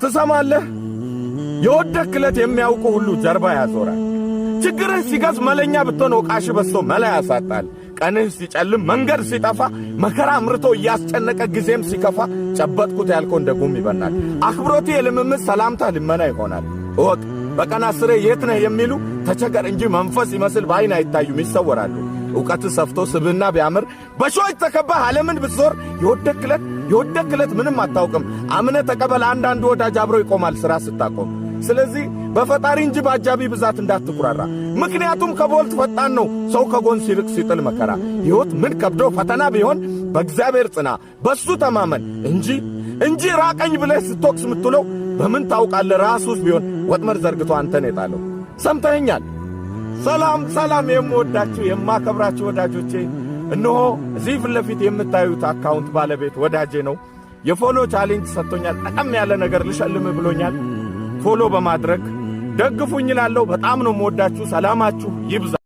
ትሰማለህ? የወደክለት የሚያውቁ ሁሉ ጀርባ ያዞራል። ችግርህ ሲገዝ መለኛ ብትሆን ወቃሽ በዝቶ መላ ያሳጣል። ቀንህ ሲጨልም መንገድ ሲጠፋ መከራ አምርቶ እያስጨነቀ ጊዜም ሲከፋ ጨበጥኩት ያልከው እንደ ጉም ይበናል። አክብሮቴ የልምምድ ሰላምታ ልመና ይሆናል። እወቅ በቀን 10 የት ነህ የሚሉ ተቸገር እንጂ መንፈስ ይመስል በዓይን አይታዩም ይሰወራሉ። ዕውቀት ሰፍቶ ስብና ቢያምር በሾች ተከባህ ዓለምን ብትዞር የወደክለት ምንም አታውቅም። አምነ ተቀበል አንዳንዱ ወዳጅ አብሮ ይቆማል ሥራ ስታቆም። ስለዚህ በፈጣሪ እንጂ ባጃቢ ብዛት እንዳትኩራራ። ምክንያቱም ከቦልት ፈጣን ነው ሰው ከጎን ሲርቅ ሲጥል መከራ። ሕይወት ምን ከብዶ ፈተና ቢሆን በእግዚአብሔር ጽና፣ በሱ ተማመን እንጂ ራቀኝ ብለህ ስትወቅስ ምትለው በምን ታውቃለህ? ራሱስ ቢሆን ወጥመድ ዘርግቶ አንተን የጣለው። ሰምተኸኛል? ሰላም የምወዳችሁ የማከብራችሁ ወዳጆቼ፣ እነሆ እዚህ ፊት ለፊት የምታዩት አካውንት ባለቤት ወዳጄ ነው። የፎሎ ቻሌንጅ ሰጥቶኛል። ጠቀም ያለ ነገር ልሸልም ብሎኛል። ፎሎ በማድረግ ደግፉኝ እላለሁ። በጣም ነው የምወዳችሁ። ሰላማችሁ ይብዛ።